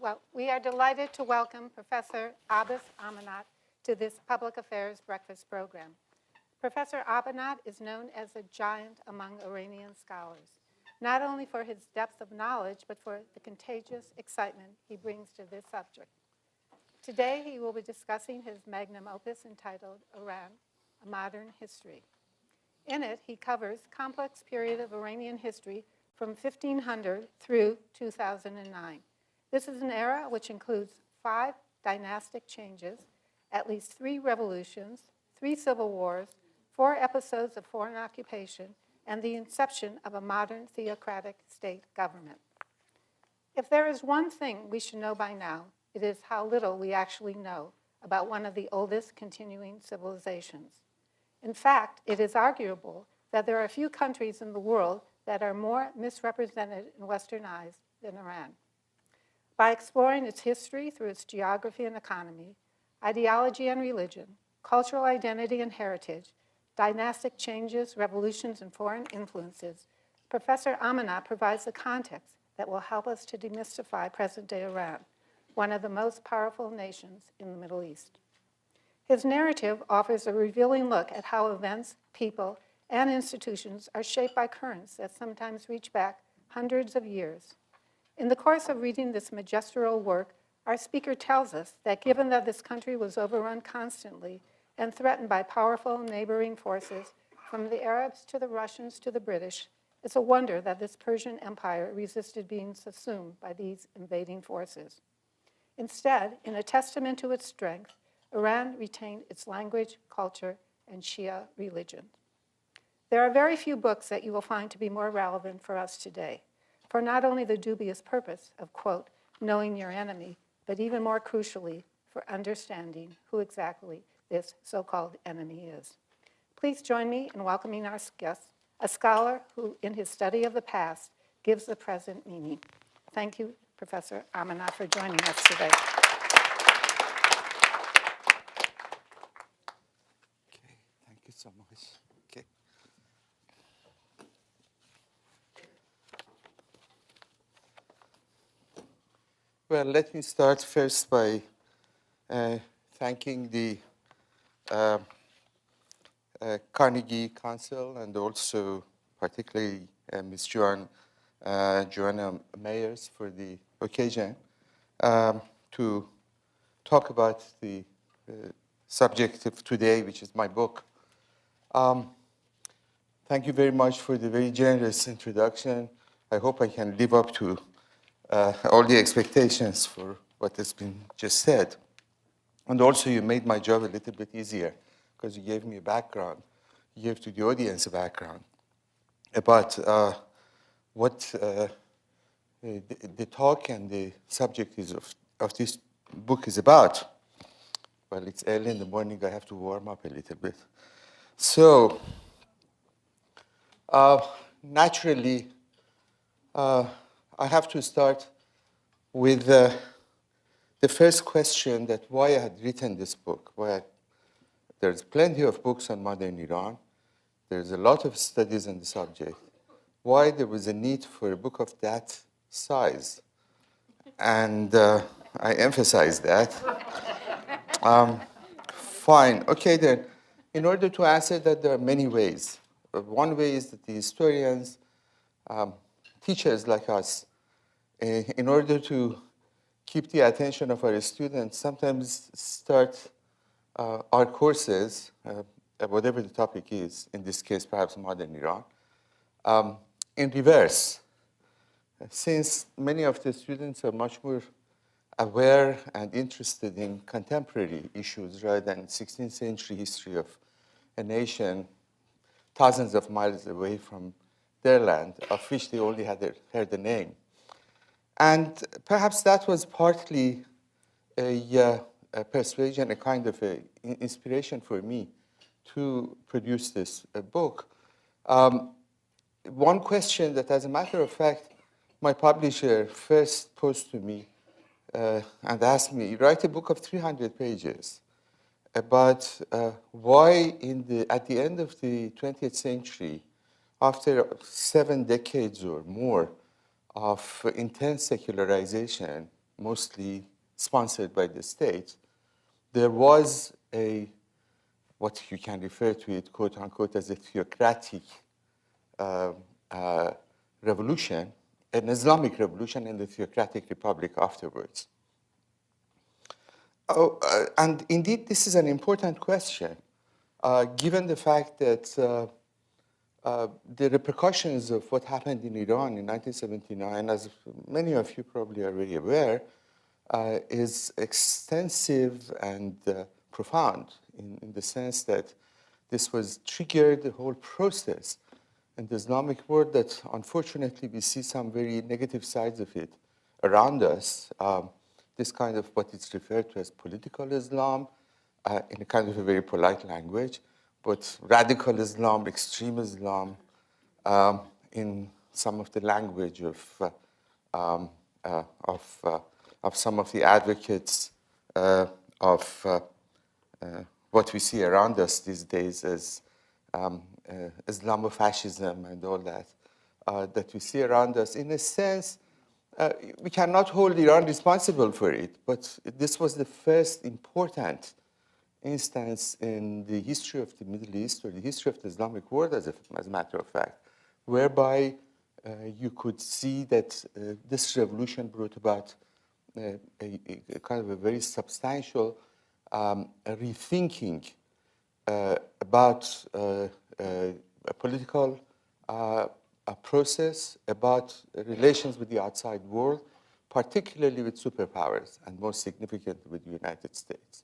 Well, we are delighted to welcome Professor Abbas Amanat to this Public Affairs Breakfast program. Professor Amanat is known as a giant among Iranian scholars, not only for his depth of knowledge, but for the contagious excitement he brings to this subject. Today, he will be discussing his magnum opus entitled Iran, A Modern History. In it, he covers a complex period of Iranian history from 1500 through 2009. This is an era which includes 5 dynastic changes, at least 3 revolutions, 3 civil wars, 4 episodes of foreign occupation, and the inception of a modern theocratic state government. If there is one thing we should know by now, it is how little we actually know about one of the oldest continuing civilizations. In fact, it is arguable that there are a few countries in the world that are more misrepresented in Western eyes than Iran. By exploring its history through its geography and economy, ideology and religion, cultural identity and heritage, dynastic changes, revolutions, and foreign influences, Professor Amanat provides the context that will help us to demystify present-day Iran, one of the most powerful nations in the Middle East. His narrative offers a revealing look at how events, people, and institutions are shaped by currents that sometimes reach back hundreds of years. In the course of reading this magisterial work, our speaker tells us that given that this country was overrun constantly and threatened by powerful neighboring forces, from the Arabs to the Russians to the British, it's a wonder that this Persian Empire resisted being subsumed by these invading forces. Instead, in a testament to its strength, Iran retained its language, culture, and Shia religion. There are very few books that you will find to be more relevant for us today, for not only the dubious purpose of, quote, knowing your enemy, but even more crucially, for understanding who exactly this so-called enemy is. Please join me in welcoming our guest, a scholar who, in his study of the past, gives the present meaning. Thank you, Professor Amanat, for joining us today. Okay, thank you so much. Okay. Well, let me start first by thanking the Carnegie Council and also particularly Ms. Joanna Mayers for the occasion to talk about the subject of today, which is my book. Thank you very much for the very generous introduction. I hope I can live up to all the expectations for what has been just said. And also, you made my job a little bit easier because you gave me a background. You gave to the audience a background about what the talk and the subject is of this book is about. Well, it's early in the morning. I have to warm up a little bit. So, naturally, I have to start with the first question that why I had written this book. There's plenty of books on modern Iran. There's a lot of studies on the subject. Why there was a need for a book of that size? And I emphasize that. Fine. Okay, then. In order to answer that, there are many ways. One way is that the historians, teachers like us, in order to keep the attention of our students, sometimes start our courses, whatever the topic is, in this case, perhaps modern Iran, in reverse. Since many of the students are much more aware and interested in contemporary issues rather than 16th century history of a nation thousands of miles away from their land, of which they only had heard the name. And perhaps that was partly a persuasion, a kind of inspiration for me to produce this book. One question that, as a matter of fact, my publisher first posed to me and asked me, write a book of 300 pages about why at the end of the 20th century, after 7 decades or more of intense secularization mostly sponsored by the state, there was what you can refer to it, quote unquote, as a theocratic revolution, an Islamic revolution in the theocratic republic afterwards. And indeed, this is an important question, given the fact that the repercussions of what happened in Iran in 1979, as many of you probably are already aware, is extensive and profound in the sense that this was triggered the whole process in the Islamic world that unfortunately we see some very negative sides of it around us. This kind of what is referred to as political Islam, in a kind of a very polite language, but radical Islam, extreme Islam, in some of the language of some of the advocates of what we see around us these days as Islamofascism and all that, that we see around us. In a sense, we cannot hold Iran responsible for it, but this was the first important instance in the history of the Middle East or the history of the Islamic world, as a matter of fact, whereby you could see that this revolution brought about a kind of a very substantial rethinking about a political a process, about relations with the outside world, particularly with superpowers, and most significantly with the United States.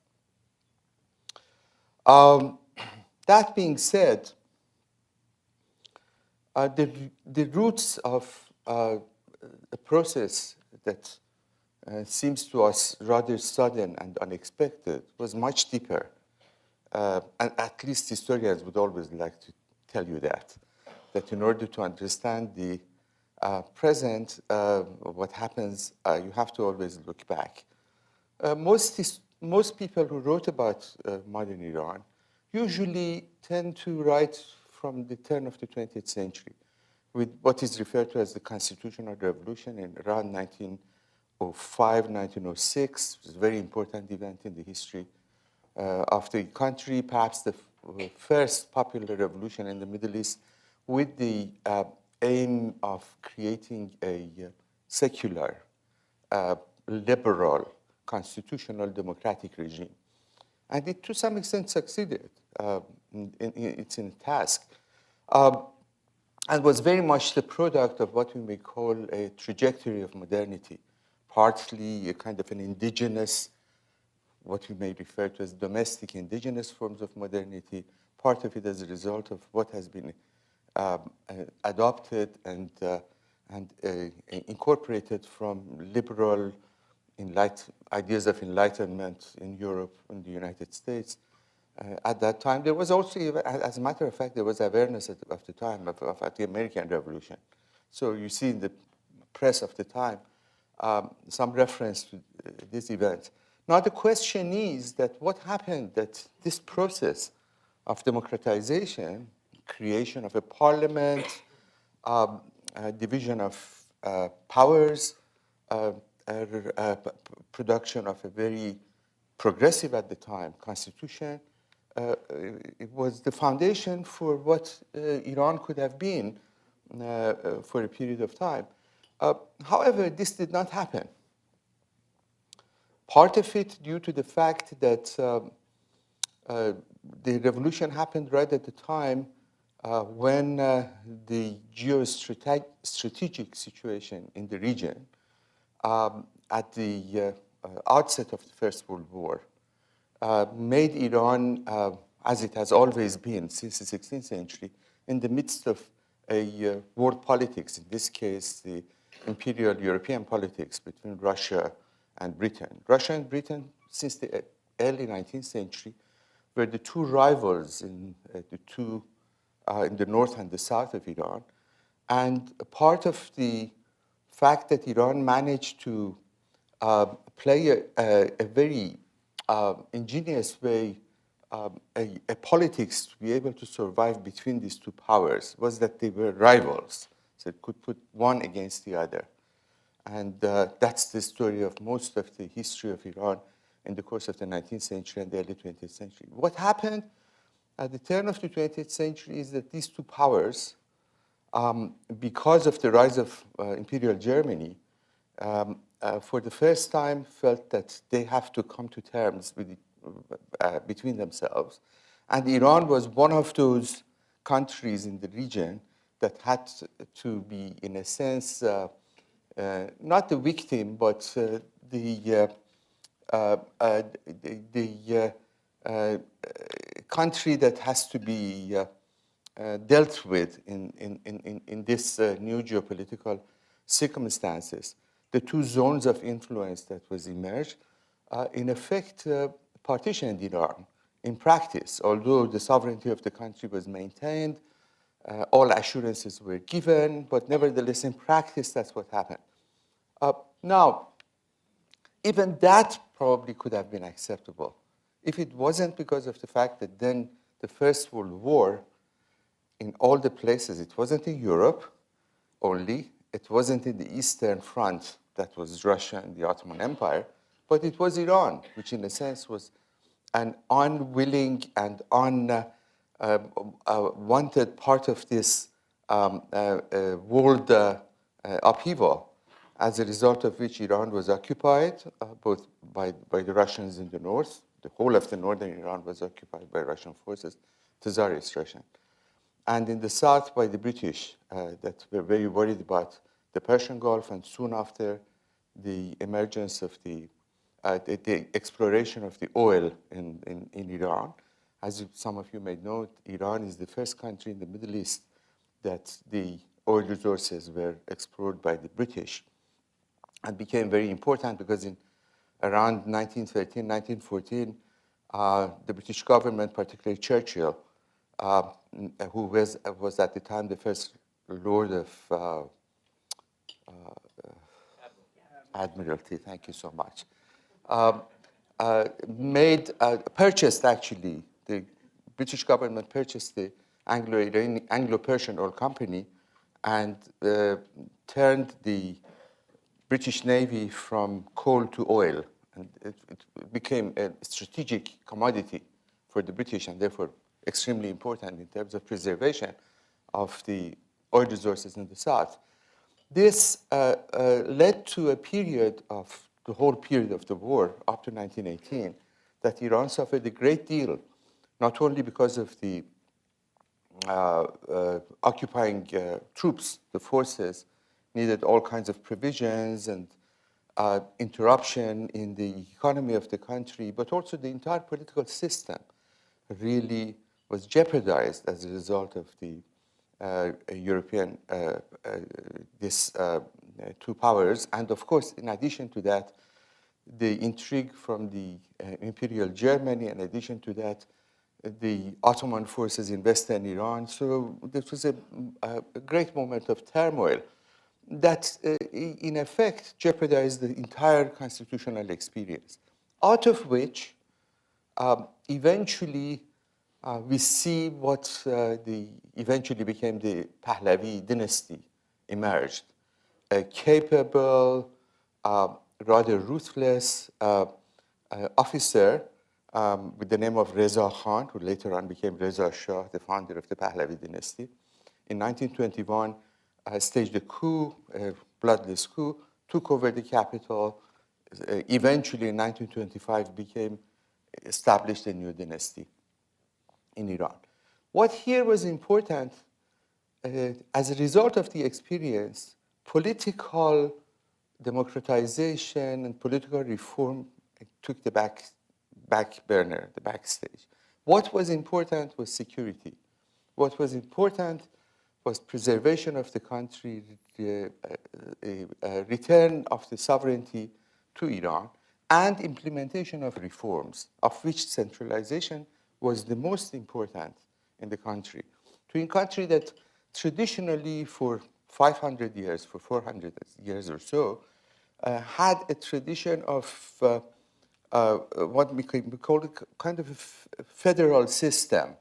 That being said, the roots of a process that seems to us rather sudden and unexpected was much deeper. And at least historians would always like to tell you that in order to understand the present, what happens, you have to always look back. Most people who wrote about modern Iran usually tend to write from the turn of the 20th century with what is referred to as the Constitutional Revolution in around 1905, 1906. It was a very important event in the history of the country, perhaps the first popular revolution in the Middle East, with the aim of creating a secular, liberal, constitutional, democratic regime. And it, to some extent, succeeded in its task. And was very much the product of what we may call a trajectory of modernity, partly a kind of an indigenous, what we may refer to as domestic indigenous forms of modernity, part of it as a result of what has been adopted and incorporated from liberal ideas of enlightenment in Europe and the United States. At that time, there was also, as a matter of fact, there was awareness of the time of the American Revolution. So you see in the press of the time some reference to this event. Now the question is that what happened that this process of democratization, creation of a parliament, division of powers, production of a very progressive at the time constitution, it was the foundation for what Iran could have been for a period of time. However, this did not happen. Part of it due to the fact that the revolution happened right at the time when the geostrategic situation in the region at the outset of the First World War made Iran, as it has always been since the 16th century, in the midst of a world politics, in this case, the imperial European politics between Russia and Britain. Russia and Britain, since the early 19th century, were the two rivals in the north and the south of Iran. And a part of the fact that Iran managed to play a very ingenious way, a politics to be able to survive between these two powers was that they were rivals. So it could put one against the other. And that's the story of most of the history of Iran in the course of the 19th century and the early 20th century. What happened at the turn of the 20th century is that these two powers, because of the rise of Imperial Germany, for the first time felt that they have to come to terms with between themselves. And Iran was one of those countries in the region that had to be, in a sense, not the victim, but the country that has to be dealt with in this new geopolitical circumstances. The two zones of influence that was emerged, in effect, partitioned Iran in practice. Although the sovereignty of the country was maintained, all assurances were given, but nevertheless, in practice, that's what happened. Now, even that probably could have been acceptable if it wasn't because of the fact that then the First World War, in all the places, it wasn't in Europe only, it wasn't in the Eastern Front, that was Russia and the Ottoman Empire, but it was Iran, which in a sense was an unwilling and unwanted part of this world upheaval, as a result of which Iran was occupied both by the Russians in the north. The whole of the northern Iran was occupied by Russian forces, Tsarist Russia. And in the south by the British that were very worried about the Persian Gulf, and soon after the emergence of the exploration of the oil in Iran. As some of you may know, Iran is the first country in the Middle East that the oil resources were explored by the British, and became very important because in around 1913, 1914, the British government, particularly Churchill, who was at the time the first Lord of Admiralty, thank you so much, purchased actually, the British government purchased the Anglo-Persian Oil Company and turned the British Navy from coal to oil. And it became a strategic commodity for the British and therefore extremely important in terms of preservation of the oil resources in the south. This led to a period of the whole period of the war up to 1918 that Iran suffered a great deal, not only because of the occupying troops, the forces needed all kinds of provisions and interruption in the economy of the country, but also the entire political system really was jeopardized as a result of the European, these two powers. And of course, in addition to that, the intrigue from the Imperial Germany, in addition to that, the Ottoman forces in Western Iran. So this was a great moment of turmoil that, in effect, jeopardized the entire constitutional experience, out of which eventually we see what eventually became the Pahlavi dynasty emerged. A capable, rather ruthless officer with the name of Reza Khan, who later on became Reza Shah, the founder of the Pahlavi dynasty. In 1921, staged a coup, a bloodless coup, took over the capital. Eventually, in 1925, established a new dynasty in Iran. What here was important, as a result of the experience, political democratization and political reform took the back burner, the backstage. What was important was security. What was important was preservation of the country, return of the sovereignty to Iran, and implementation of reforms, of which centralization was the most important in the country. To a country that traditionally for 500 years, for 400 years or so, had a tradition of what we call a kind of a federal system.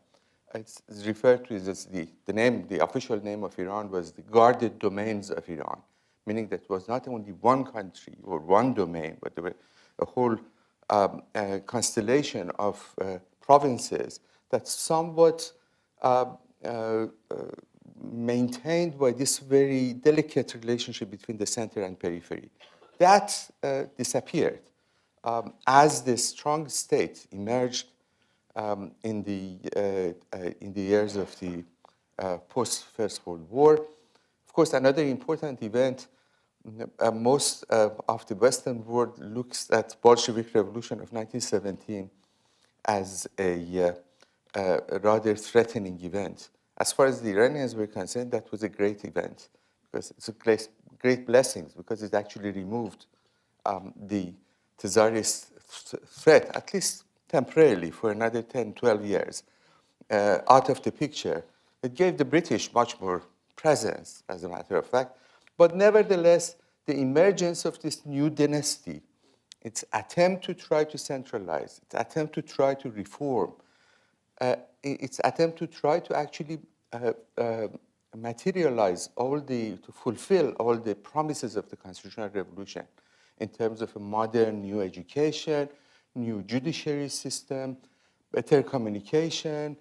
It's referred to as the official name of Iran was the guarded domains of Iran, meaning that it was not only one country or one domain, but there were a whole constellation of provinces that somewhat maintained by this very delicate relationship between the center and periphery. That disappeared as the strong state emerged in the years of the post-First World War. Of course, another important event, most of the Western world looks at Bolshevik Revolution of 1917 as a rather threatening event. As far as the Iranians were concerned, that was a great event because it's a great blessings because it actually removed the Tsarist threat, at least temporarily for another 10, 12 years, out of the picture. It gave the British much more presence, as a matter of fact. But nevertheless, the emergence of this new dynasty, its attempt to try to centralize, its attempt to try to reform, its attempt to try to actually materialize to fulfill all the promises of the Constitutional Revolution in terms of a modern new education, new judiciary system, better communication,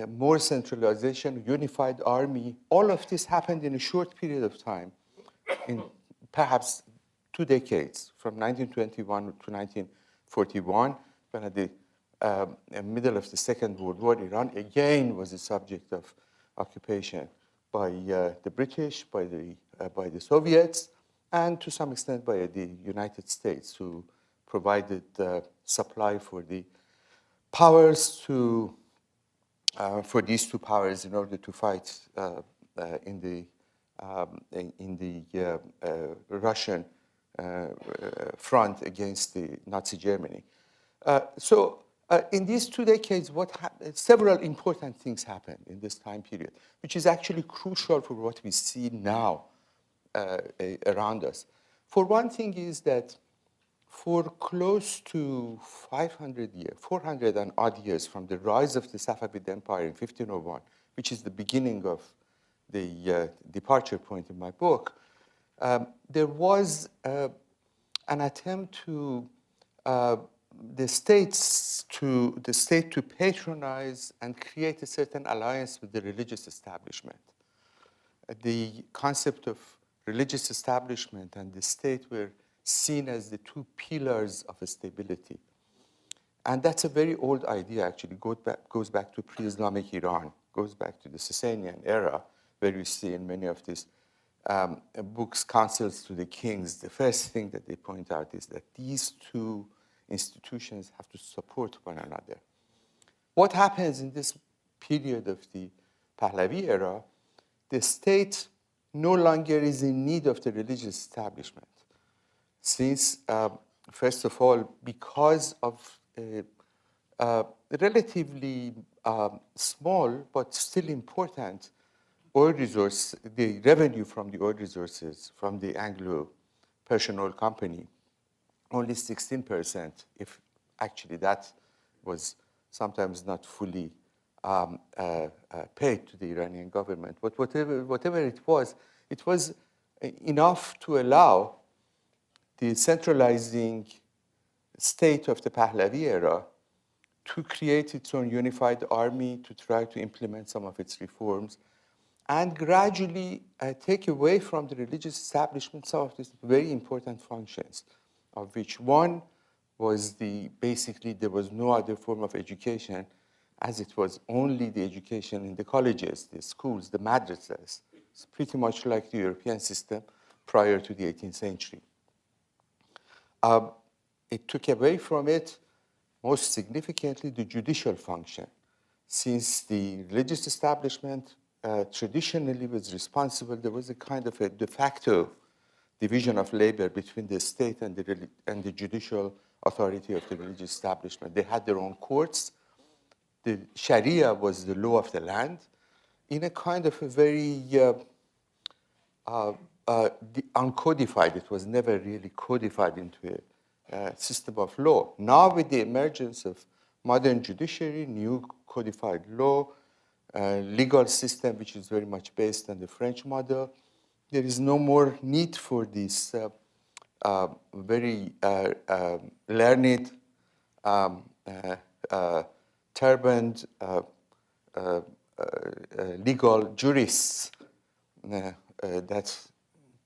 more centralization, unified army. All of this happened in a short period of time, in perhaps 2 decades, from 1921 to 1941, when at the middle of the Second World War, Iran again was the subject of occupation by the British, by the Soviets, and to some extent by the United States, who provided supply for the powers for these two powers in order to fight in the Russian front against the Nazi Germany. So in these 2 decades, several important things happened in this time period, which is actually crucial for what we see now around us. For one thing is that for close to 500 years, 400 and odd years from the rise of the Safavid Empire in 1501, which is the beginning of the departure point in my book, there was an attempt to the state to patronize and create a certain alliance with the religious establishment. The concept of religious establishment and the state were seen as the two pillars of stability. And that's a very old idea, actually. Goes back to pre-Islamic Iran, goes back to the Sasanian era, where you see in many of these books, Counsels to the Kings, the first thing that they point out is that these two institutions have to support one another. What happens in this period of the Pahlavi era, the state no longer is in need of the religious establishment. Since, first of all, because of relatively small but still important oil resource, the revenue from the oil resources from the Anglo-Persian Oil Company, only 16%, if actually that was sometimes not fully paid to the Iranian government. But whatever it was enough to allow the centralizing state of the Pahlavi era to create its own unified army, to try to implement some of its reforms, and gradually take away from the religious establishment some of these very important functions, of which one was basically there was no other form of education, as it was only the education in the colleges, the schools, the madrasas. It's pretty much like the European system prior to the 18th century. It took away from it, most significantly, the judicial function, since the religious establishment traditionally was responsible. There was a kind of a de facto division of labor between the state and the judicial authority of the religious establishment. They had their own courts. The Sharia was the law of the land in a kind of a very uncodified. It was never really codified into a system of law. Now, with the emergence of modern judiciary, new codified law, legal system, which is very much based on the French model, there is no more need for this very learned, turbaned legal jurists that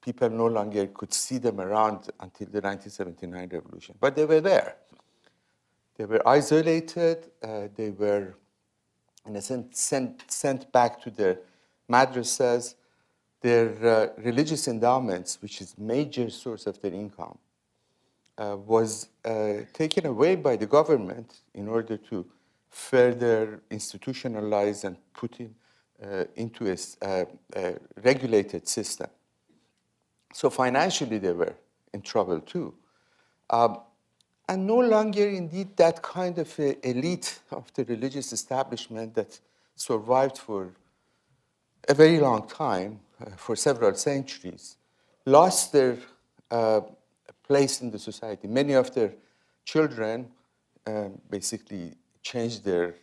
people no longer could see them around until the 1979 revolution. But they were there. They were isolated. They were, in a sense, sent back to their madrasas. Their religious endowments, which is major source of their income, was taken away by the government in order to further institutionalize and put into a regulated system. So financially, they were in trouble too. And no longer, indeed, that kind of elite of the religious establishment that survived for a very long time, for several centuries, lost their place in the society. Many of their children basically changed their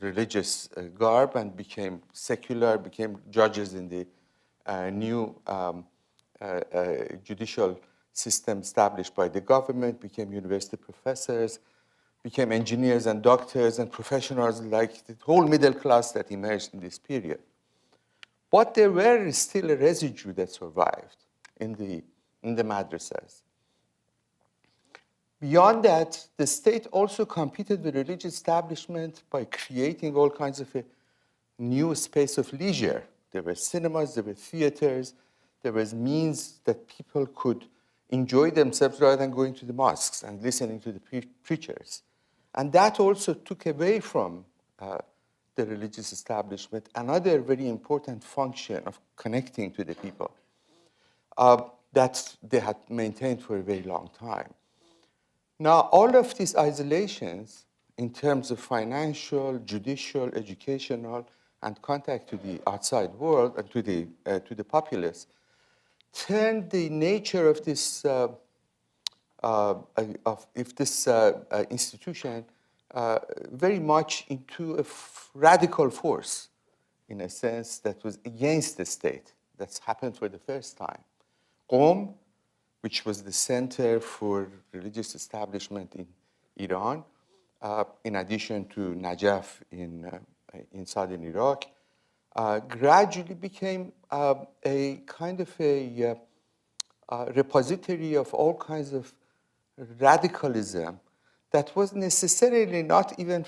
religious garb and became secular, became judges in the new judicial system established by the government, became university professors, became engineers and doctors and professionals like the whole middle class that emerged in this period. But there were still a residue that survived in the madrasas. Beyond that, the state also competed with religious establishment by creating all kinds of a new space of leisure. There were cinemas, there were theaters, there was means that people could enjoy themselves rather than going to the mosques and listening to the preachers. And that also took away from the religious establishment another very important function of connecting to the people that they had maintained for a very long time. Now, all of these isolations in terms of financial, judicial, educational, and contact to the outside world and to the populace turned the nature of this institution very much into a radical force, in a sense that was against the state. That's happened for the first time. Qom, which was the center for religious establishment in Iran, in addition to Najaf in southern Iraq, gradually became a kind of a repository of all kinds of radicalism that was necessarily not even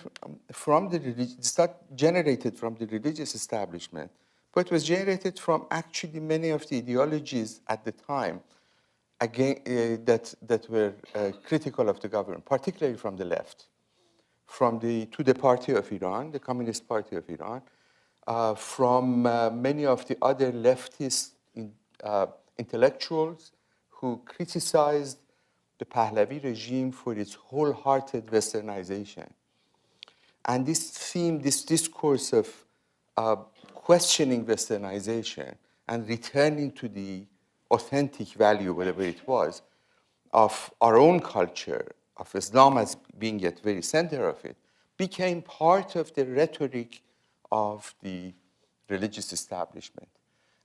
from the religion, it's not generated from the religious establishment, but was generated from actually many of the ideologies at the time again, that were critical of the government, particularly from the left, from the Tudeh Party of Iran, the Communist Party of Iran, from many of the other leftist intellectuals who criticized the Pahlavi regime for its wholehearted westernization. And this theme, this discourse of questioning westernization and returning to the authentic value, whatever it was, of our own culture, of Islam as being at the very center of it, became part of the rhetoric of the religious establishment.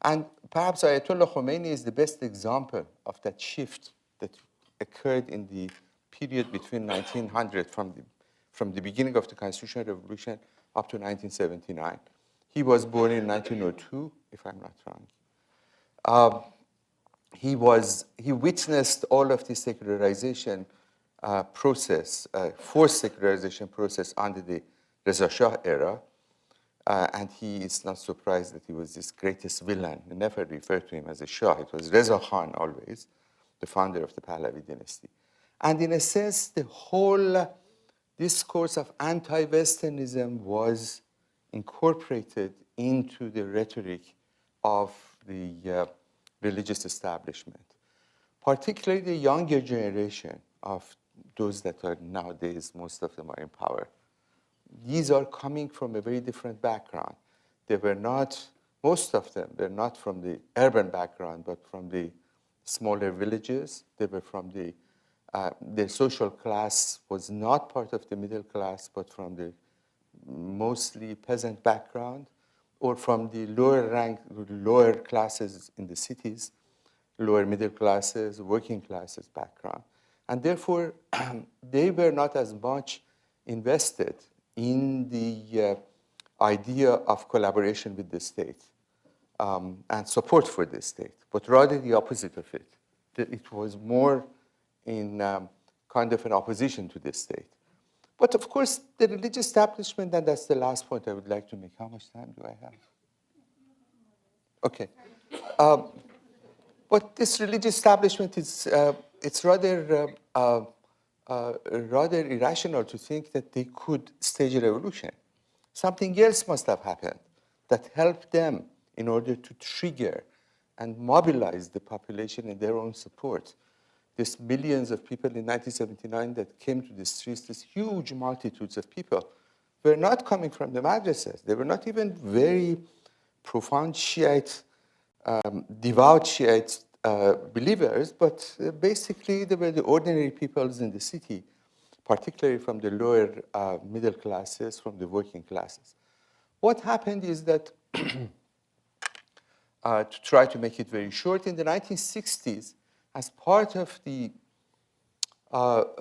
And perhaps Ayatollah Khomeini is the best example of that shift that occurred in the period between 1900, from the beginning of the Constitutional Revolution up to 1979. He was born in 1902, if I'm not wrong. He witnessed all of the secularization process, forced secularization process under the Reza Shah era. And he is not surprised that he was this greatest villain. We never referred to him as a Shah. It was Reza Khan always, the founder of the Pahlavi dynasty. And in a sense, the whole discourse of anti-Westernism was incorporated into the rhetoric of the religious establishment, particularly the younger generation of those that are nowadays, most of them are in power. These are coming from a very different background. They were not, most of them, they're not from the urban background, but from the smaller villages. They were from their social class was not part of the middle class, but from the mostly peasant background, or from the lower rank, lower classes in the cities, lower middle classes, working classes background. And therefore, they were not as much invested in the idea of collaboration with the state and support for the state, but rather the opposite of it. That it was more in kind of an opposition to the state. But of course, the religious establishment, and that's the last point I would like to make. How much time do I have? Okay. But this religious establishment is, it's rather irrational to think that they could stage a revolution. Something else must have happened that helped them in order to trigger and mobilize the population in their own support. These millions of people in 1979 that came to the streets, these huge multitudes of people, were not coming from the madrasas. They were not even very profound Shiite, devout Shiite believers, but basically they were the ordinary peoples in the city, particularly from the lower middle classes, from the working classes. What happened is that, to try to make it very short, in the 1960s, as part of the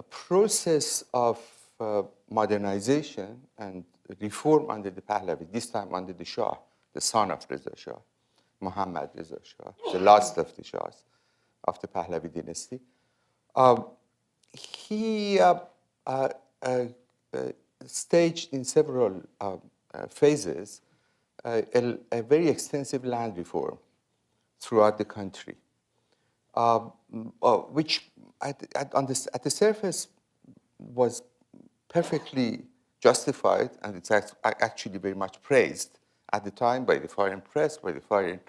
process of modernization and reform under the Pahlavi, this time under the Shah, the son of Reza Shah, Muhammad Reza Shah, the last of the Shahs of the Pahlavi dynasty, he staged in several phases a very extensive land reform throughout the country, which at the surface was perfectly justified, and it's actually very much praised at the time by the foreign press, by the foreign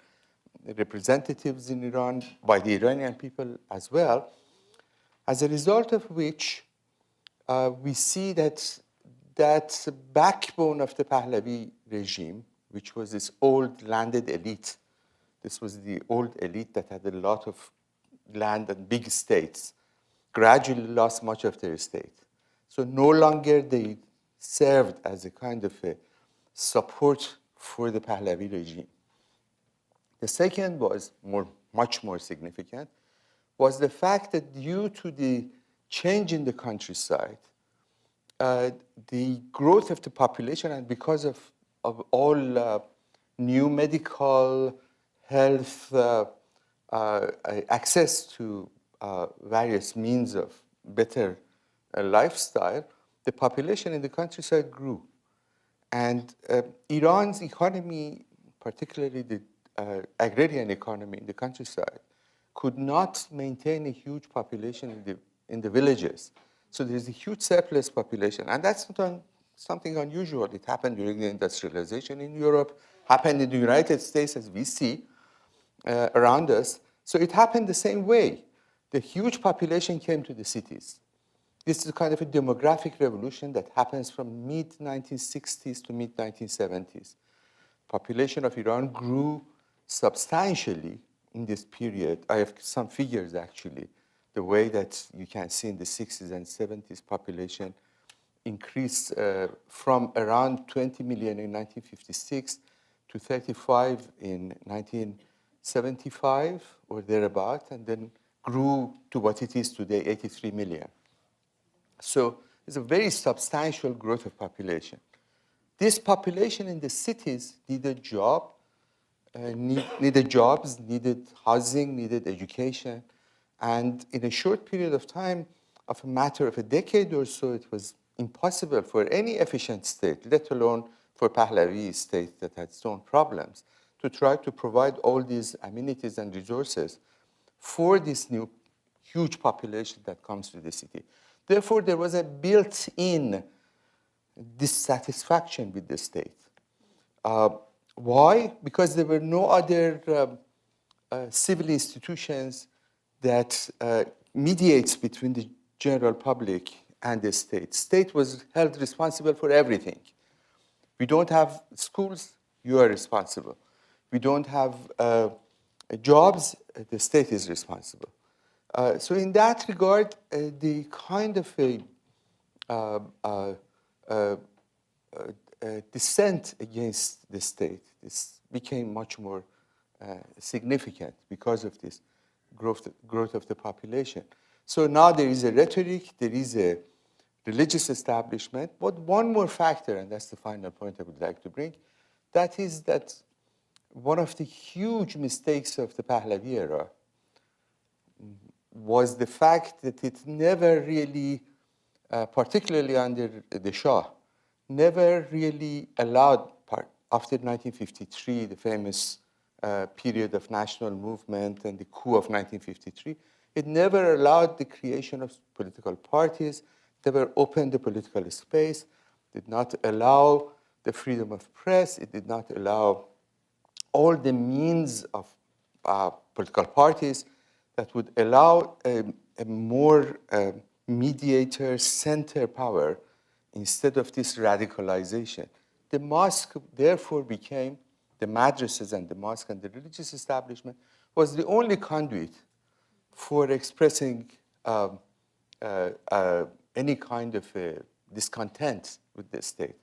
representatives in Iran, by the Iranian people as well, as a result of which we see that that backbone of the Pahlavi regime, which was this old landed elite, this was the old elite that had a lot of land and big estates, gradually lost much of their estate. So no longer they served as a kind of a support for the Pahlavi regime. The second was much more significant, was the fact that due to the change in the countryside, the growth of the population, and because of all new medical health access to various means of better lifestyle, the population in the countryside grew. And Iran's economy, particularly the agrarian economy in the countryside, could not maintain a huge population in the villages. So there's a huge surplus population. And that's not something unusual. It happened during the industrialization in Europe, happened in the United States, as we see around us. So it happened the same way. The huge population came to the cities. This is kind of a demographic revolution that happens from mid-1960s to mid-1970s. Population of Iran grew substantially in this period. I have some figures, actually. The way that you can see in the 60s and 70s, population increased from around 20 million in 1956 to 35 in 1975 or thereabout, and then grew to what it is today, 83 million. So it's a very substantial growth of population. This population in the cities needed job, needed jobs, needed housing, needed education. And in a short period of time, of a matter of a decade or so, it was impossible for any efficient state, let alone for Pahlavi state that had its own problems, to try to provide all these amenities and resources for this new huge population that comes to the city. Therefore, there was a built-in dissatisfaction with the state. Why? Because there were no other civil institutions that mediates between the general public and the state. State was held responsible for everything. We don't have schools, you are responsible. We don't have jobs, the state is responsible. So in that regard, the kind of dissent against the state. This became much more significant because of this growth of the population. So now there is a rhetoric, there is a religious establishment, but one more factor, and that's the final point I would like to bring, that is that one of the huge mistakes of the Pahlavi era was the fact that it never really, particularly under the Shah, never really allowed, after 1953, the famous period of national movement and the coup of 1953, it never allowed the creation of political parties, never opened the political space, did not allow the freedom of press, it did not allow all the means of political parties that would allow a more mediator center power instead of this radicalization. The mosque therefore became, the madrasas and the mosque and the religious establishment was the only conduit for expressing any kind of discontent with the state.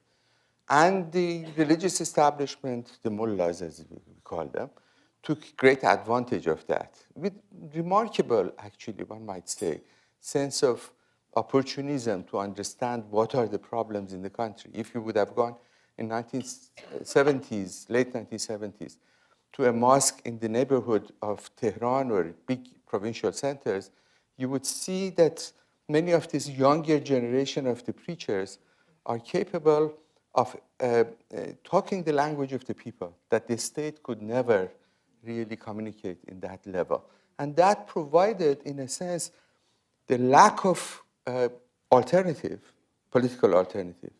And the religious establishment, the mullahs as we call them, took great advantage of that with remarkable, actually, one might say, sense of opportunism to understand what are the problems in the country. If you would have gone in 1970s, late 1970s, to a mosque in the neighborhood of Tehran or big provincial centers, you would see that many of this younger generation of the preachers are capable of talking the language of the people, that the state could never really communicate in that level. And that provided, in a sense, the lack of alternative, political alternative,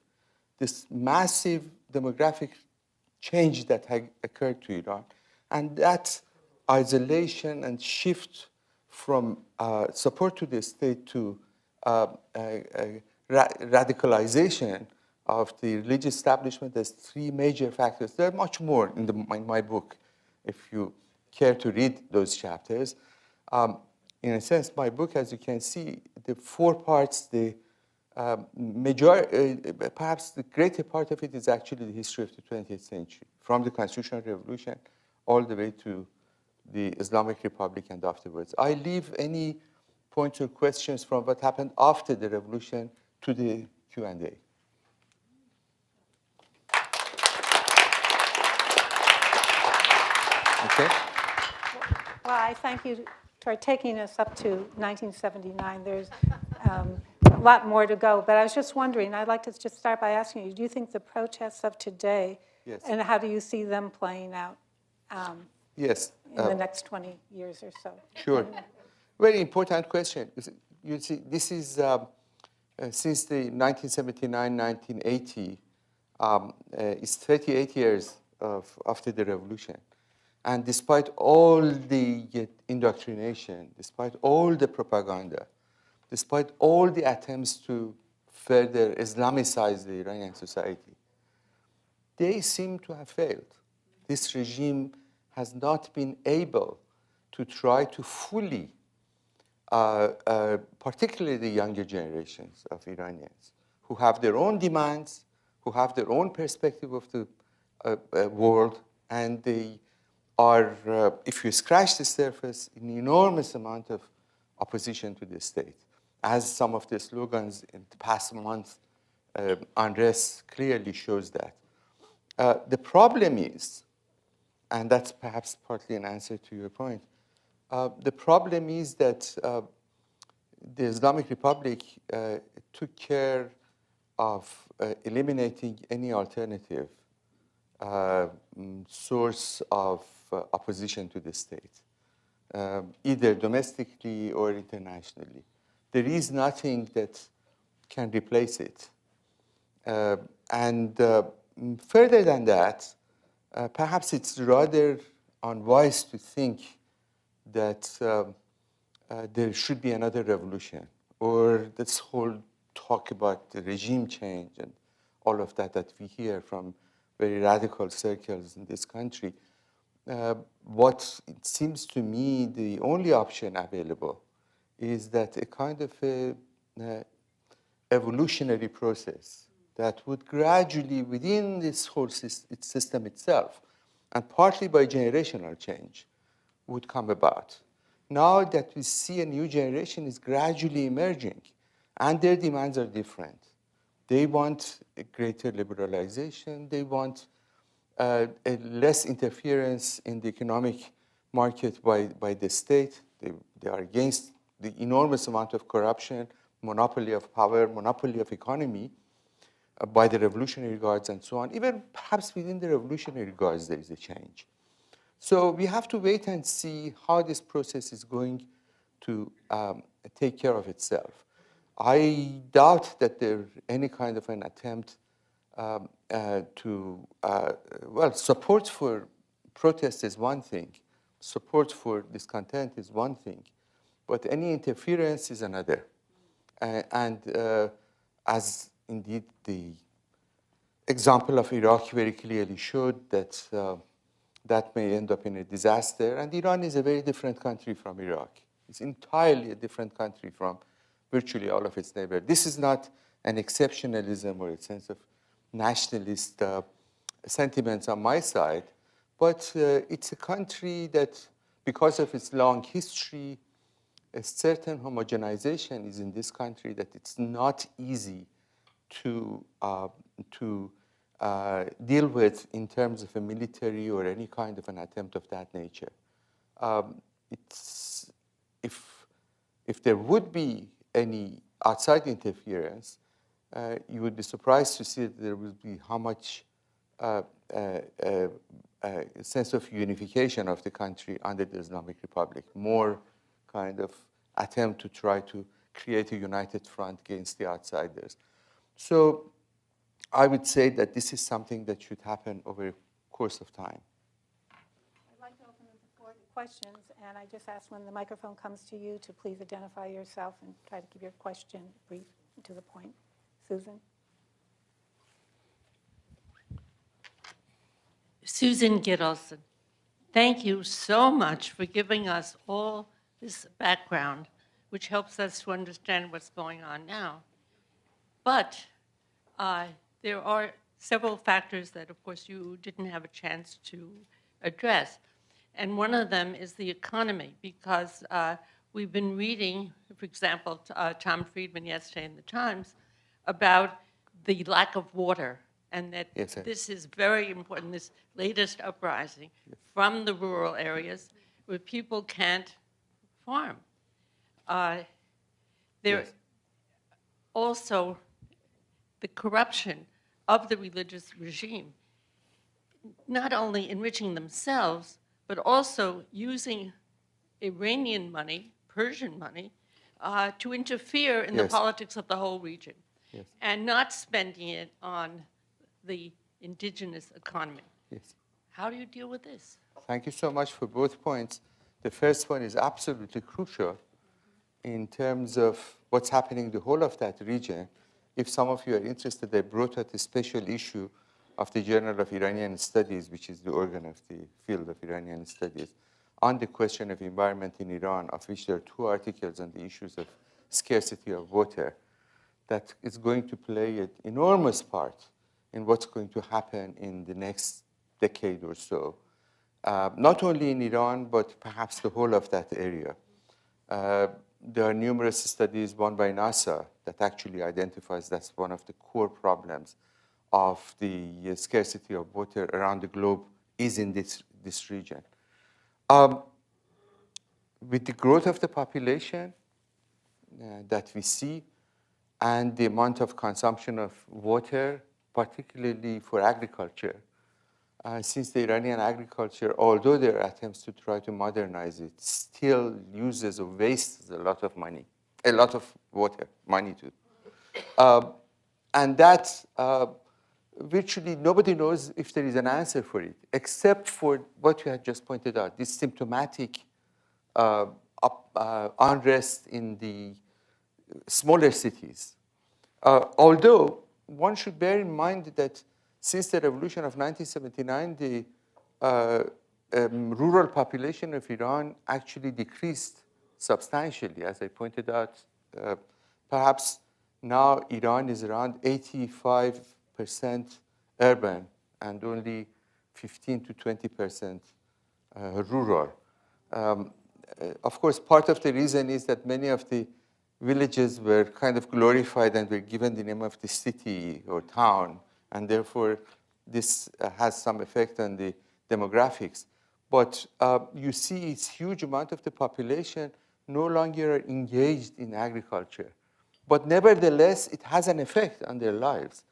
this massive demographic change that had occurred to Iran, and that isolation and shift from support to the state to radicalization of the religious establishment as three major factors. There are much more in my book, if you care to read those chapters. In a sense, my book, as you can see, the 4 parts, the perhaps the greater part of it is actually the history of the 20th century, from the Constitutional Revolution all the way to the Islamic Republic and afterwards. I leave any points or questions from what happened after the revolution to the Q&A. Okay? Well, I thank you for taking us up to 1979. There's a lot more to go, but I was just wondering, I'd like to just start by asking you, do you think the protests of today, yes, and how do you see them playing out yes, in the next 20 years or so? Sure. Very important question. You see, this is since the 1979-1980, it's 38 years after the revolution. And despite all the indoctrination, despite all the propaganda, despite all the attempts to further Islamicize the Iranian society, they seem to have failed. This regime has not been able to try to fully, particularly the younger generations of Iranians, who have their own demands, who have their own perspective of the world, and they are, if you scratch the surface, an enormous amount of opposition to the state, as some of the slogans in the past month, unrest clearly shows that. The problem is, and that's perhaps partly an answer to your point, the problem is that the Islamic Republic took care of eliminating any alternative source of opposition to the state, either domestically or internationally. There is nothing that can replace it. And further than that, perhaps it's rather unwise to think that there should be another revolution, or this whole talk about the regime change and all of that that we hear from very radical circles in this country. What it seems to me the only option available is that a kind of evolutionary process that would gradually, within this whole system itself, and partly by generational change, would come about. Now that we see a new generation is gradually emerging, and their demands are different. They want a greater liberalization. They want a less interference in the economic market by the state. They are against the enormous amount of corruption, monopoly of power, monopoly of economy by the Revolutionary Guards and so on. Even perhaps within the Revolutionary Guards, there is a change. So we have to wait and see how this process is going to take care of itself. I doubt that there's any kind of an attempt support for protest is one thing, support for discontent is one thing, but any interference is another. As indeed the example of Iraq very clearly showed, that that may end up in a disaster. And Iran is a very different country from Iraq. It's entirely a different country from virtually all of its neighbors. This is not an exceptionalism or a sense of nationalist sentiments on my side, but it's a country that, because of its long history, a certain homogenization is in this country that it's not easy to deal with in terms of a military or any kind of an attempt of that nature. If there would be any outside interference, you would be surprised to see that there would be how much sense of unification of the country under the Islamic Republic, more kind of attempt to try to create a united front against the outsiders. So I would say that this is something that should happen over a course of time. I'd like to open the floor to questions, and I just ask when the microphone comes to you to please identify yourself and try to keep your question brief and to the point. Susan? Susan Gittleson, thank you so much for giving us all this background, which helps us to understand what's going on now. But there are several factors that, of course, you didn't have a chance to address. And one of them is the economy, because we've been reading, for example, Tom Friedman yesterday in the Times, about the lack of water, and that this is very important, this latest uprising from the rural areas where people can't farm. Also the corruption of the religious regime, not only enriching themselves, but also using Iranian money, Persian money, to interfere in the politics of the whole region, and not spending it on the indigenous economy. How do you deal with this? Thank you so much for both points. The first one is absolutely crucial in terms of what's happening in the whole of that region. If some of you are interested, I brought out a special issue of the Journal of Iranian Studies, which is the organ of the field of Iranian studies, on the question of environment in Iran, of which there are 2 articles on the issues of scarcity of water, that is going to play an enormous part in what's going to happen in the next decade or so, not only in Iran, but perhaps the whole of that area. There are numerous studies, one by NASA, that actually identifies that's one of the core problems of the scarcity of water around the globe is in this region. With the growth of the population that we see and the amount of consumption of water, particularly for agriculture, since the Iranian agriculture, although there are attempts to try to modernize it, still uses or wastes a lot of money, a lot of water, money too. And that virtually nobody knows if there is an answer for it, except for what you had just pointed out, this symptomatic unrest in the smaller cities. Although one should bear in mind that since the revolution of 1979, the rural population of Iran actually decreased substantially, as I pointed out. Perhaps Now Iran is around 85% urban and only 15 to 20% rural. Of course, part of the reason is that many of the villages were kind of glorified and were given the name of the city or town, and therefore this has some effect on the demographics. But you see it's huge amount of the population no longer are engaged in agriculture. But nevertheless, it has an effect on their lives,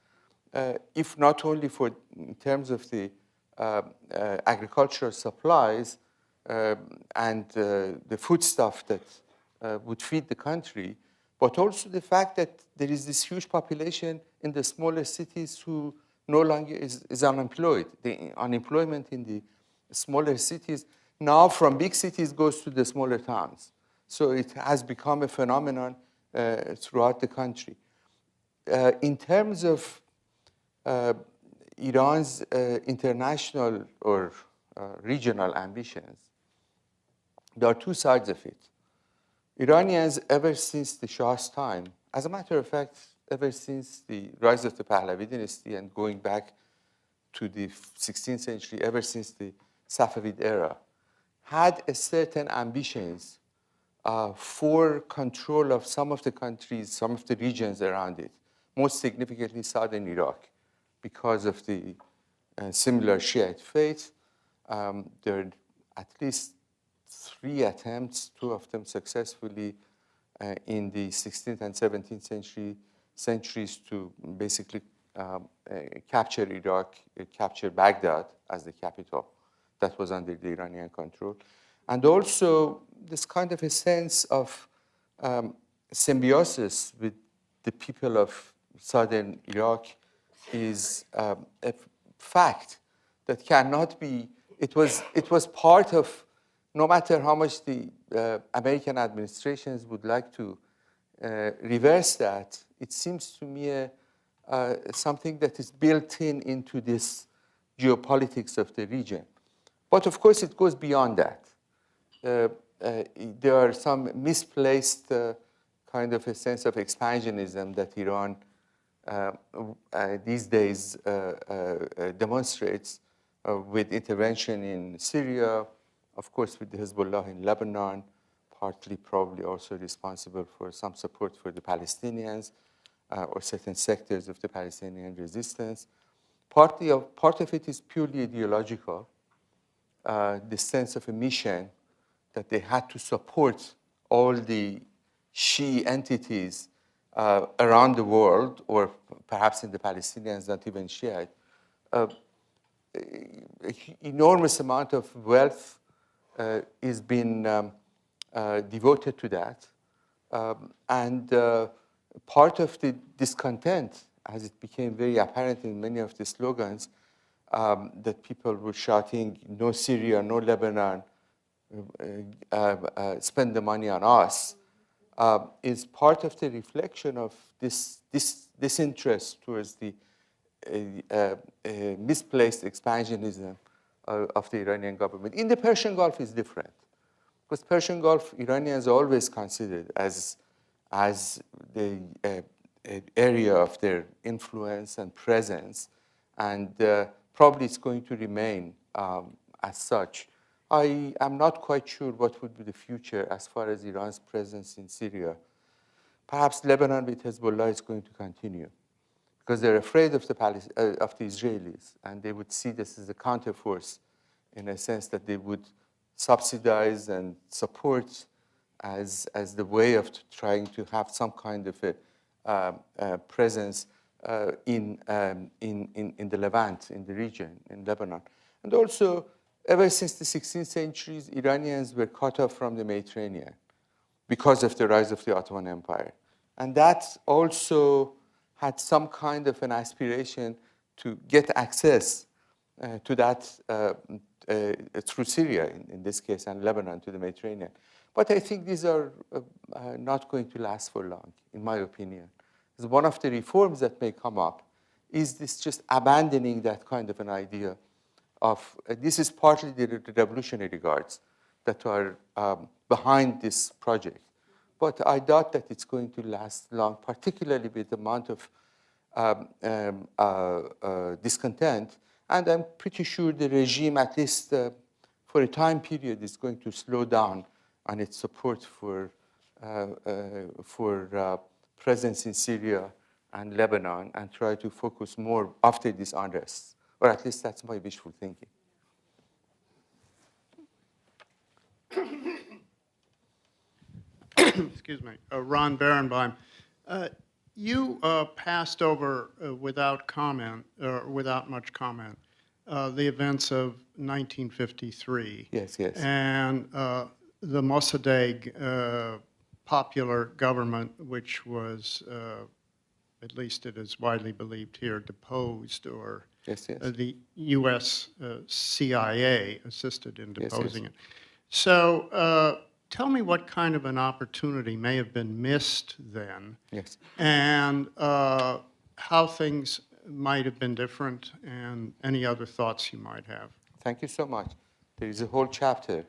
if not only in terms of the agricultural supplies and the foodstuff that would feed the country, but also the fact that there is this huge population in the smaller cities who no longer is unemployed. The unemployment in the smaller cities now from big cities goes to the smaller towns. So it has become a phenomenon throughout the country. In terms of Iran's international or regional ambitions, there are two sides of it. Iranians, ever since the Shah's time, as a matter of fact, ever since the rise of the Pahlavi dynasty and going back to the 16th century, ever since the Safavid era, had a certain ambitions for control of some of the countries, some of the regions around it, most significantly southern Iraq, because of the similar Shiite faith. There are at least 3 attempts, 2 of them successfully in the 16th and 17th centuries to basically capture Iraq, capture Baghdad as the capital that was under the Iranian control. And also this kind of a sense of symbiosis with the people of southern Iraq is a fact that cannot be, it was part of, no matter how much the American administrations would like to reverse that, it seems to me something that is built into this geopolitics of the region. But of course, it goes beyond that. There are some misplaced kind of a sense of expansionism that Iran these days demonstrates with intervention in Syria, of course with the Hezbollah in Lebanon, partly probably also responsible for some support for the Palestinians or certain sectors of the Palestinian resistance. Part of it is purely ideological, the sense of a mission that they had to support all the Shia entities around the world, or perhaps in the Palestinians, not even Shiite. Enormous amount of wealth is being devoted to that. And part of the discontent, as it became very apparent in many of the slogans, that people were shouting, no Syria, no Lebanon, spend the money on us, is part of the reflection of this disinterest towards the misplaced expansionism of the Iranian government. In the Persian Gulf is different, because Persian Gulf, Iranians always considered as the area of their influence and presence, and probably it's going to remain as such. I am not quite sure what would be the future as far as Iran's presence in Syria. Perhaps Lebanon with Hezbollah is going to continue, because they're afraid of the Israelis, and they would see this as a counterforce, in a sense that they would subsidize and support as the way of trying to have some kind of a presence in the Levant, in the region, in Lebanon. And also, ever since the 16th century, Iranians were cut off from the Mediterranean because of the rise of the Ottoman Empire. And that also had some kind of an aspiration to get access to that through Syria, in this case, and Lebanon, to the Mediterranean. But I think these are not going to last for long, in my opinion. So one of the reforms that may come up is this just abandoning that kind of an idea of, this is partly the revolutionary guards that are behind this project. but I doubt that it's going to last long, particularly with the amount of discontent. And I'm pretty sure the regime, at least for a time period, is going to slow down on its support for presence in Syria and Lebanon and try to focus more after this unrest. Or at least that's my wishful thinking. Excuse me, Ron Barenboim. You passed over without comment, or without much comment, the events of 1953. Yes, yes. And the Mossadegh popular government, which was, at least it is widely believed here, deposed, or Yes, yes. the U.S. CIA assisted in Yes, deposing yes. it. So tell me what kind of an opportunity may have been missed then, Yes. and how things might have been different, and any other thoughts you might have. Thank you so much. There is a whole chapter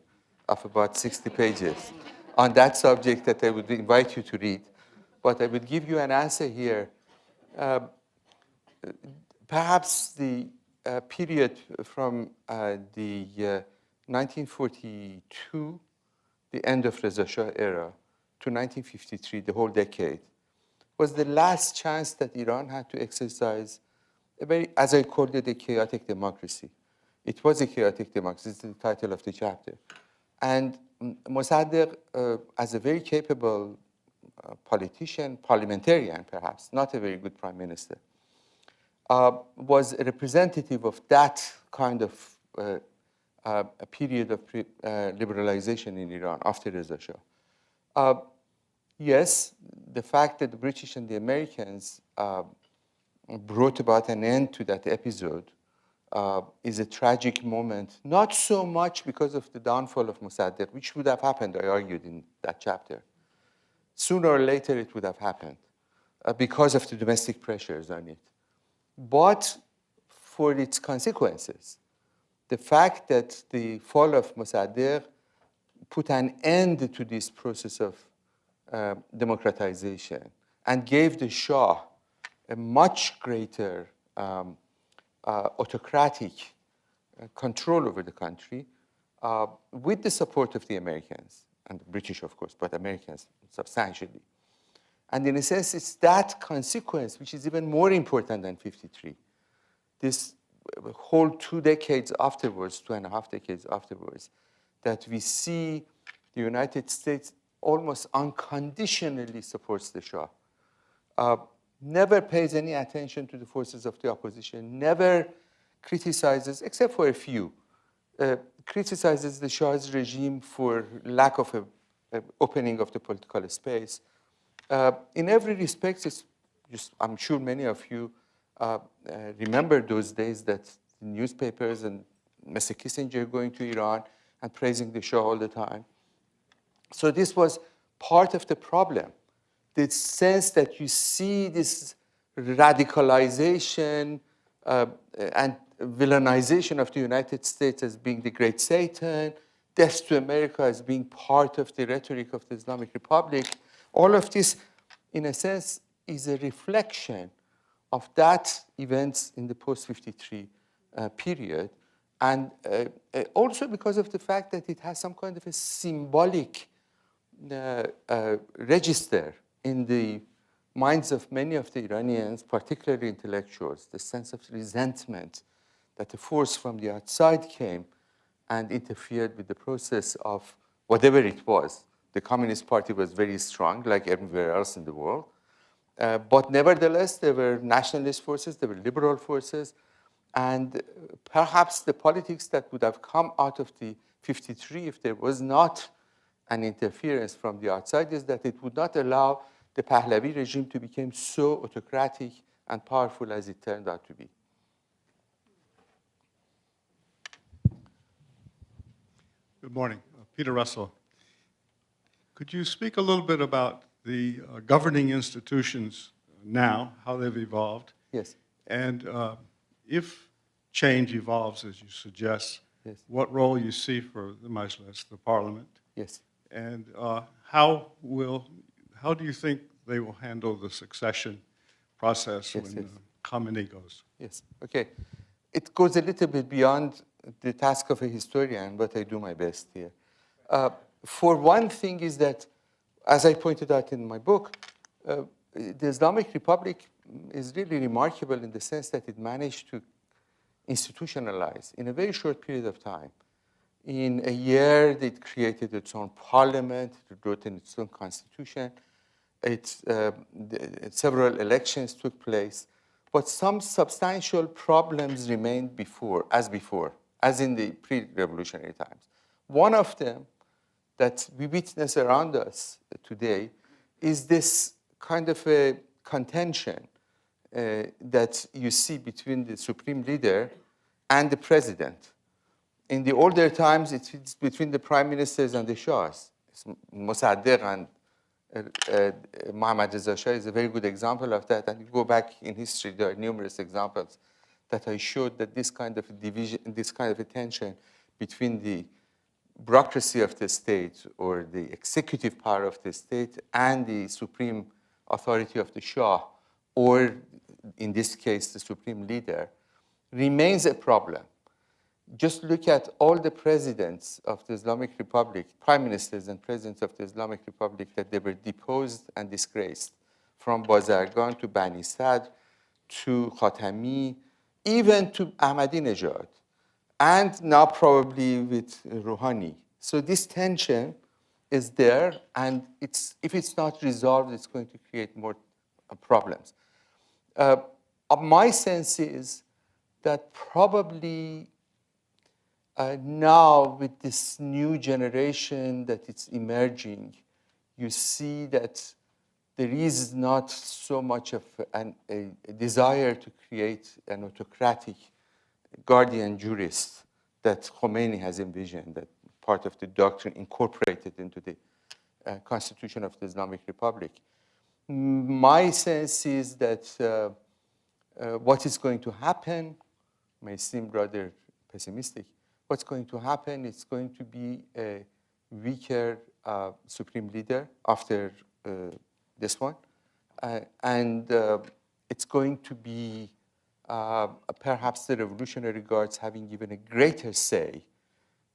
of about 60 pages on that subject that I would invite you to read. But I would give you an answer here. Perhaps the period from the 1942, the end of Reza Shah era, to 1953, the whole decade, was the last chance that Iran had to exercise a very, as I called it, a chaotic democracy. It was a chaotic democracy. It's the title of the chapter. And Mossadegh, as a very capable politician, parliamentarian perhaps, not a very good prime minister, was a representative of that kind of a period of liberalization in Iran after Reza Shah. Yes, the fact that the British and the Americans brought about an end to that episode is a tragic moment, not so much because of the downfall of Mossadegh, which would have happened, I argued in that chapter. Sooner or later, it would have happened because of the domestic pressures on it. But for its consequences, the fact that the fall of Mossadegh put an end to this process of democratization and gave the Shah a much greater autocratic control over the country with the support of the Americans, and the British, of course, but Americans substantially. And in a sense, it's that consequence which is even more important than 53. This whole 2 decades afterwards, 2.5 decades afterwards, that we see the United States almost unconditionally supports the Shah. Never pays any attention to the forces of the opposition, never criticizes, except for a few, criticizes the Shah's regime for lack of an opening of the political space. In every respect, it's just, I'm sure many of you remember those days that the newspapers and Mr. Kissinger going to Iran and praising the Shah all the time. So this was part of the problem. The sense that you see this radicalization and villainization of the United States as being the great Satan, death to America as being part of the rhetoric of the Islamic Republic, all of this, in a sense, is a reflection of that events in the post-53 period, and also because of the fact that it has some kind of a symbolic register in the minds of many of the Iranians, particularly intellectuals, the sense of resentment that a force from the outside came and interfered with the process of whatever it was. The Communist Party was very strong, like everywhere else in the world. But nevertheless, there were nationalist forces, there were liberal forces, and perhaps the politics that would have come out of the 53 if there was not an interference from the outside is that it would not allow the Pahlavi regime to become so autocratic and powerful as it turned out to be. Good morning. Peter Russell. Could you speak a little bit about the governing institutions now, how they've evolved? Yes. And if change evolves, as you suggest, Yes. what role you see for the Majlis, the parliament? Yes. And how do you think they will handle the succession process Yes, when yes. Khamenei goes? Yes, okay. It goes a little bit beyond the task of a historian, but I do my best here. For one thing is that, as I pointed out in my book, the Islamic Republic is really remarkable in the sense that it managed to institutionalize in a very short period of time. In a year, it created its own parliament, it wrote in its own constitution, several elections took place, but some substantial problems remained before, as in the pre-revolutionary times. One of them that we witness around us today is this kind of a contention that you see between the supreme leader and the president. In the older times, it's between the prime ministers and the shahs. Mossadegh and Mohammad Reza Shah is a very good example of that. And you go back in history, there are numerous examples that I showed that this kind of division, this kind of a tension between the bureaucracy of the state or the executive power of the state and the supreme authority of the Shah, or in this case, the supreme leader, remains a problem. Just look at all the presidents of the Islamic Republic, prime ministers and presidents of the Islamic Republic, that they were deposed and disgraced, from Bazargan to Bani Sadr to Khatami, even to Ahmadinejad, and now probably with Rouhani. So this tension is there, and if it's not resolved, it's going to create more problems. My sense is that probably now with this new generation that it's emerging, you see that there is not so much of a desire to create an autocratic guardian jurist that Khomeini has envisioned, that part of the doctrine incorporated into the Constitution of the Islamic Republic. My sense is that what is going to happen may seem rather pessimistic. What's going to happen is going to be a weaker supreme leader after this one. And it's going to be perhaps the Revolutionary Guards having given a greater say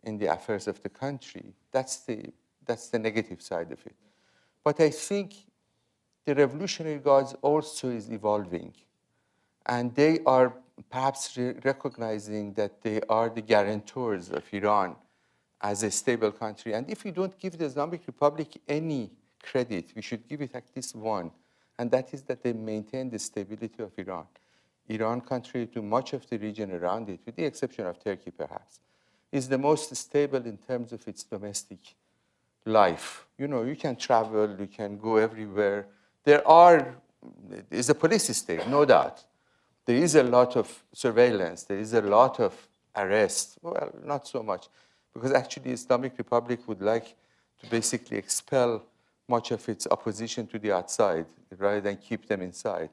in the affairs of the country. That's the negative side of it. But I think the Revolutionary Guards also is evolving. And they are perhaps recognizing that they are the guarantors of Iran as a stable country. And if we don't give the Islamic Republic any credit, we should give it at least one, and that is that they maintain the stability of Iran. Iran, contrary to much of the region around it, with the exception of Turkey perhaps, is the most stable in terms of its domestic life. You know, you can travel, you can go everywhere. There is a police state, no doubt. There is a lot of surveillance. There is a lot of arrests. Well, not so much, because actually Islamic Republic would like to basically expel much of its opposition to the outside rather than keep them inside.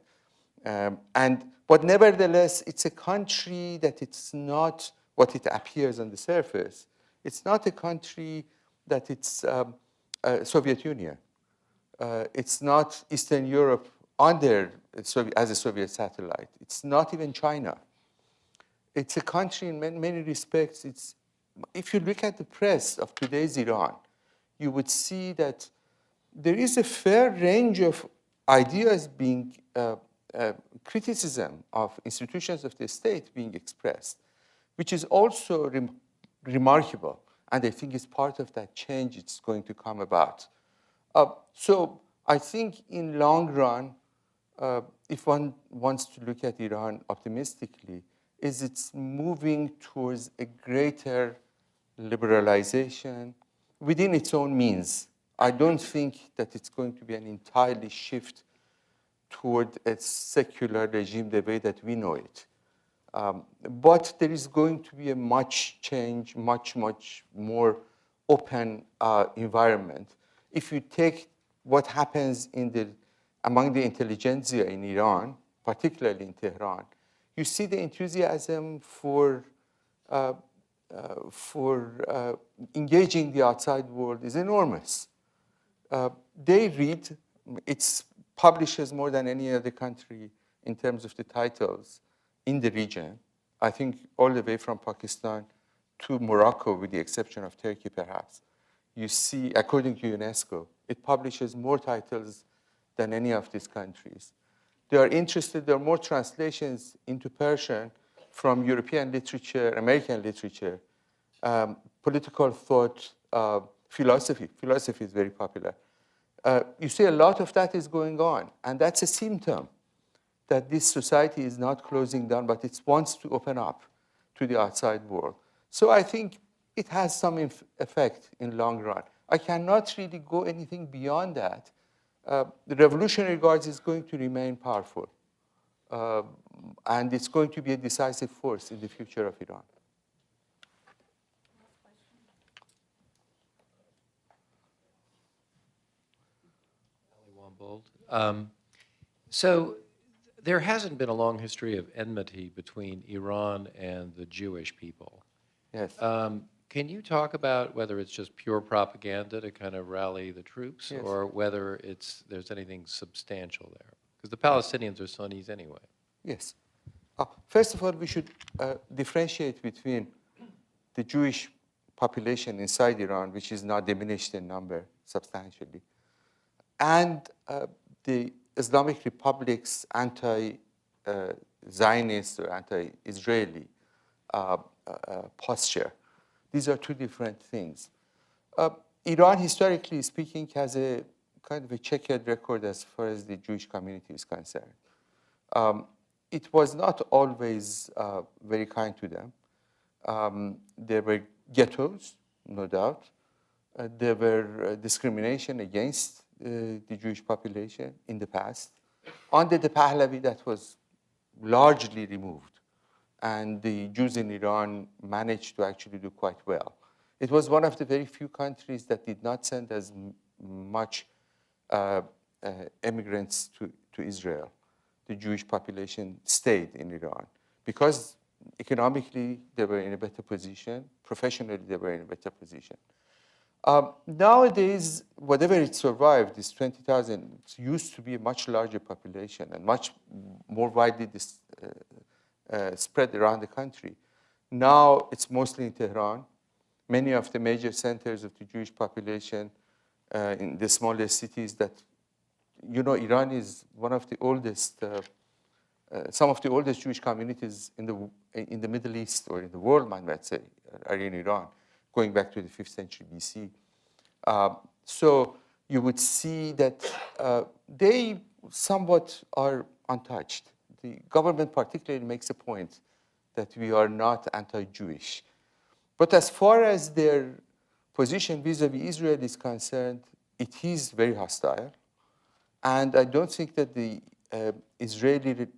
But nevertheless, it's a country that it's not what it appears on the surface. It's not a country that it's Soviet Union. It's not Eastern Europe as a Soviet satellite. It's not even China. It's a country in many respects. If you look at the press of today's Iran, you would see that there is a fair range of ideas being, criticism of institutions of the state being expressed, which is also remarkable. And I think it's part of that change it's going to come about. So I think in long run, if one wants to look at Iran optimistically, is it's moving towards a greater liberalization within its own means. I don't think that it's going to be an entirely shift toward a secular regime the way that we know it. But there is going to be a much more open environment. If you take what happens among the intelligentsia in Iran, particularly in Tehran, you see the enthusiasm for engaging the outside world is enormous. They read, it publishes more than any other country in terms of the titles in the region. I think all the way from Pakistan to Morocco, with the exception of Turkey perhaps. You see, according to UNESCO, it publishes more titles than any of these countries. They are interested, there are more translations into Persian from European literature, American literature, political thought, philosophy. Philosophy is very popular. You see a lot of that is going on, and that's a symptom that this society is not closing down, but it wants to open up to the outside world. So I think it has some effect in long run. I cannot really go anything beyond that. The Revolutionary Guards is going to remain powerful, and it's going to be a decisive force in the future of Iran. So there hasn't been a long history of enmity between Iran and the Jewish people. Yes. Can you talk about whether it's just pure propaganda to kind of rally the troops, Yes. or whether there's anything substantial there? Because the Palestinians are Sunnis anyway. Yes. First of all, we should differentiate between the Jewish population inside Iran, which is now diminished in number substantially, and the Islamic Republic's anti-Zionist or anti-Israeli posture. These are two different things. Iran, historically speaking, has a kind of a checkered record as far as the Jewish community is concerned. It was not always very kind to them. There were ghettos, no doubt. There were discrimination against the Jewish population in the past. Under the Pahlavi, that was largely removed, and the Jews in Iran managed to actually do quite well. It was one of the very few countries that did not send as much immigrants to Israel. The Jewish population stayed in Iran because economically they were in a better position, professionally they were in a better position. Nowadays, whatever it survived, this 20,000, it used to be a much larger population and much more widely spread around the country. Now it's mostly in Tehran. Many of the major centers of the Jewish population in the smallest cities that, you know, Iran is one of the oldest, some of the oldest Jewish communities in the Middle East or in the world, I might say, are in Iran, going back to the 5th century BC. So you would see that they somewhat are untouched. The government particularly makes a point that we are not anti-Jewish. But as far as their position vis-a-vis Israel is concerned, it is very hostile. And I don't think that the Israeli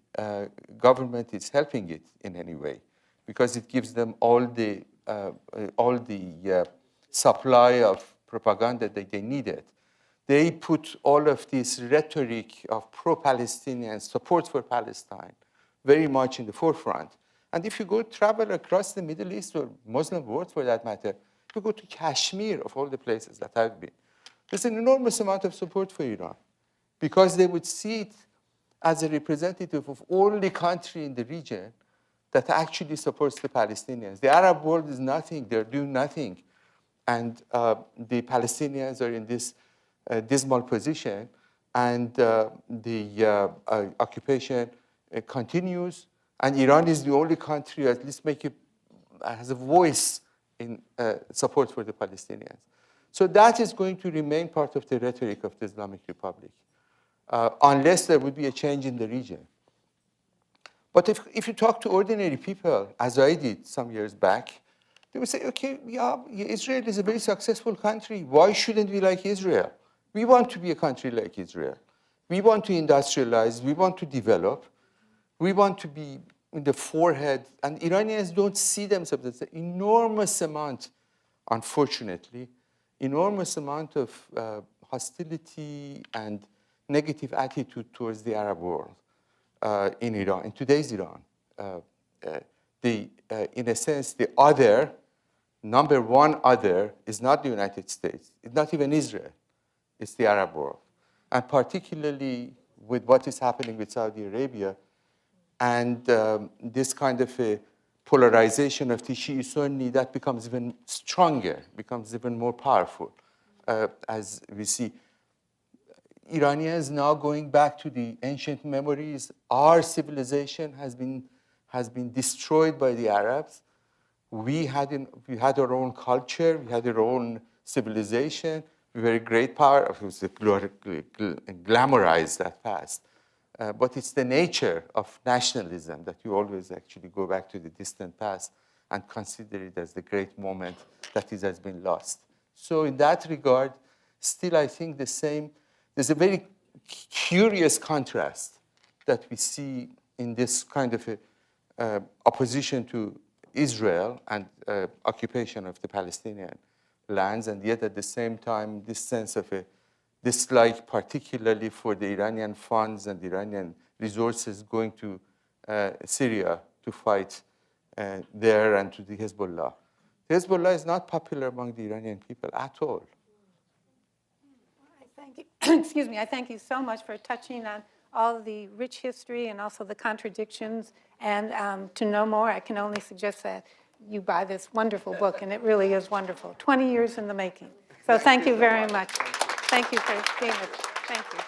government is helping it in any way, because it gives them all the supply of propaganda that they needed. They put all of this rhetoric of pro-Palestinian support for Palestine very much in the forefront. And if you go travel across the Middle East or Muslim world for that matter, you go to Kashmir, of all the places that I've been, there's an enormous amount of support for Iran, because they would see it as a representative of only country in the region that actually supports the Palestinians. The Arab world is nothing, they're doing nothing. And the Palestinians are in this dismal position, and the occupation continues, and Iran is the only country, at least has a voice in support for the Palestinians. So that is going to remain part of the rhetoric of the Islamic Republic, unless there would be a change in the region. But if you talk to ordinary people, as I did some years back, they would say, okay, yeah, Israel is a very successful country. Why shouldn't we like Israel? We want to be a country like Israel. We want to industrialize. We want to develop. We want to be in the forehead. And Iranians don't see themselves as an enormous amount, unfortunately, enormous amount of hostility and negative attitude towards the Arab world in Iran, in today's Iran. In a sense, the other, number one other, is not the United States. It's not even Israel. is the Arab world. And particularly with what is happening with Saudi Arabia and this kind of a polarization of the Shi'i-Sunni, that becomes even stronger, becomes even more powerful. As we see, Iranians now going back to the ancient memories. Our civilization has been destroyed by the Arabs. We had our own culture, we had our own civilization, we were a great power. Of course, glamorize that past. But it's the nature of nationalism that you always actually go back to the distant past and consider it as the great moment that has been lost. So in that regard, still I think the same, there's a very curious contrast that we see in this kind of opposition to Israel and occupation of the Palestinian lands, and yet at the same time, this sense of a dislike, particularly for the Iranian funds and the Iranian resources going to Syria to fight there and to the Hezbollah. Hezbollah is not popular among the Iranian people at all. I thank you. Excuse me. I thank you so much for touching on all of the rich history and also the contradictions. And to know more, I can only suggest that you buy this wonderful book, and it really is wonderful. 20 years in the making. So thank you very much. Thank you for being with us. Thank you.